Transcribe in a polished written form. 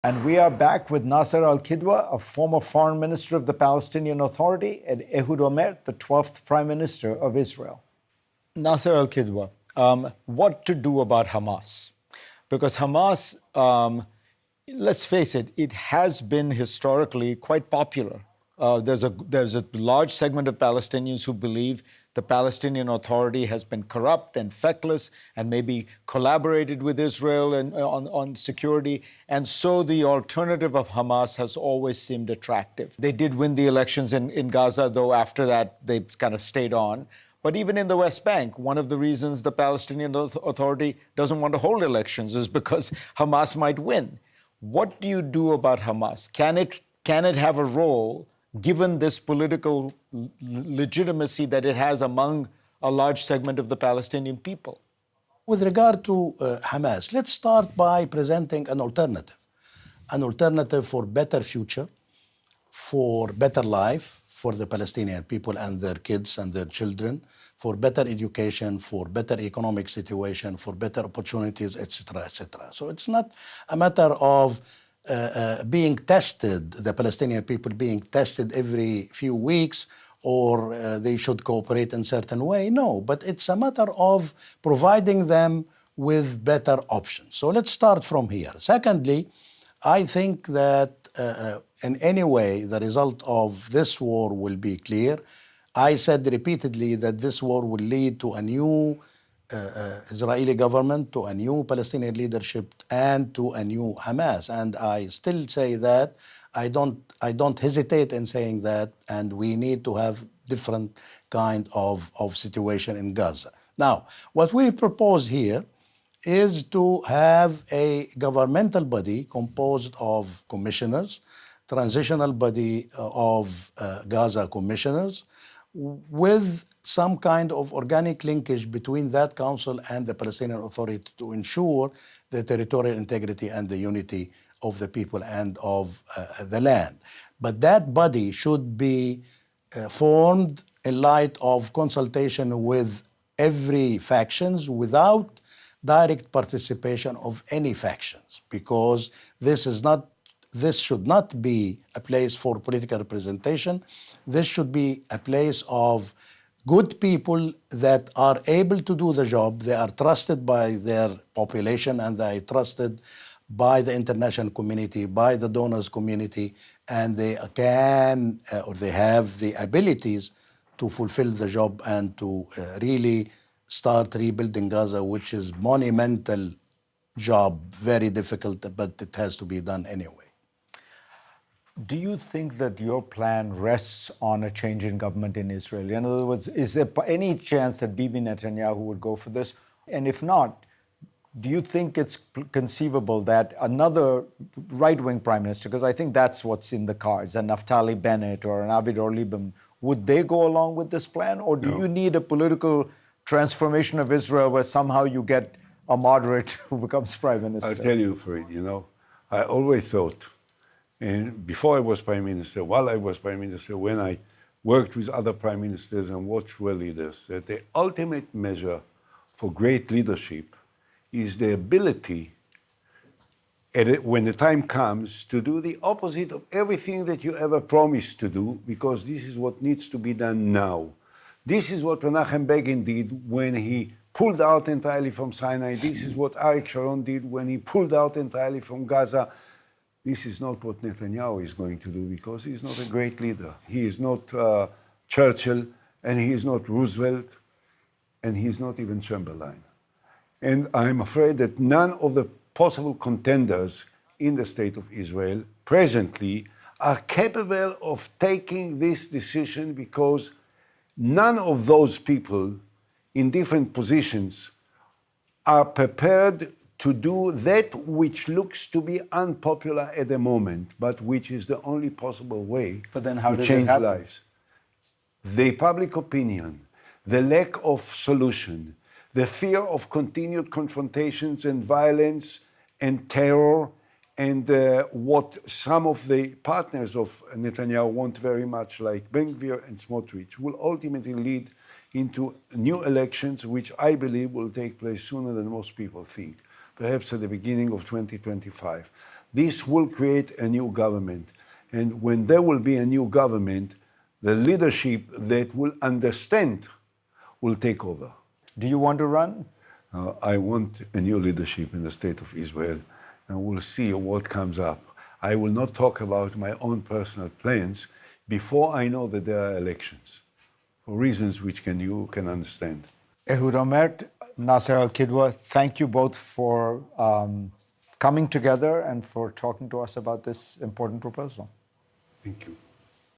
And we are back with Naaser al-Qudwa, a former foreign minister of the Palestinian Authority, and Ehud Olmert, the 12th Prime Minister of Israel. Naaser al-Qudwa, what to do about Hamas? Because Hamas, let's face it, it has been historically quite popular. There's a large segment of Palestinians who believe the Palestinian Authority has been corrupt and feckless and maybe collaborated with Israel on security. And so the alternative of Hamas has always seemed attractive. They did win the elections in Gaza, though after that they kind of stayed on. But even in the West Bank, one of the reasons the Palestinian Authority doesn't want to hold elections is because Hamas might win. What do you do about Hamas? Can it have a role given this political legitimacy that it has among a large segment of the Palestinian people? With regard to Hamas, let's start by presenting an alternative for better future, for better life for the Palestinian people and their kids and their children, for better education, for better economic situation, for better opportunities, etc., etc. So it's not a matter of being tested, the Palestinian people being tested every few weeks, or they should cooperate in a certain way. No, but it's a matter of providing them with better options. So let's start from here. Secondly, I think that in any way the result of this war will be clear. I said repeatedly that this war will lead to a new Israeli government, to a new Palestinian leadership, and to a new Hamas. And I still say that. I don't hesitate in saying that, and we need to have different kind of situation in Gaza. Now, what we propose here is to have a governmental body composed of commissioners, transitional body of Gaza commissioners, with some kind of organic linkage between that council and the Palestinian Authority to ensure the territorial integrity and the unity of the people and of the land. But that body should be formed in light of consultation with every factions without direct participation of any factions, because this should not be a place for political representation. This should be a place of good people that are able to do the job. They are trusted by their population, and they are trusted by the international community, by the donors community, and they can or they have the abilities to fulfill the job and to really start rebuilding Gaza, which is monumental job, very difficult, but it has to be done anyway. Do you think that your plan rests on a change in government in Israel? In other words, is there any chance that Bibi Netanyahu would go for this? And if not, do you think it's conceivable that another right-wing prime minister, because I think that's what's in the cards, a Naftali Bennett or an Avigdor Lieberman, would they go along with this plan? Or do you need a political transformation of Israel where somehow you get a moderate who becomes prime minister? I'll tell you, Freud, I always thought, and before I was prime minister, while I was prime minister, when I worked with other prime ministers and watched world leaders, that the ultimate measure for great leadership is the ability, when the time comes, to do the opposite of everything that you ever promised to do, because this is what needs to be done now. This is what Menachem Begin did when he pulled out entirely from Sinai. This is what Arik Sharon did when he pulled out entirely from Gaza. This is not what Netanyahu is going to do, because he is not a great leader. He is not Churchill, and he is not Roosevelt, and he is not even Chamberlain. And I'm afraid that none of the possible contenders in the state of Israel presently are capable of taking this decision, because none of those people in different positions are prepared to do that which looks to be unpopular at the moment, but which is the only possible way to change lives. The public opinion, the lack of solution, the fear of continued confrontations and violence and terror, and what some of the partners of Netanyahu want very much, like Ben Gvir and Smotrich, will ultimately lead into new elections, which I believe will take place sooner than most people think, perhaps at the beginning of 2025. this will create a new government. And when there will be a new government, the leadership that will understand will take over. Do you want to run? I want a new leadership in the state of Israel, and we'll see what comes up. I will not talk about my own personal plans before I know that there are elections, for reasons which you can understand. Ehud Olmert, Nasser Al-Kidwa, thank you both for coming together and for talking to us about this important proposal. Thank you.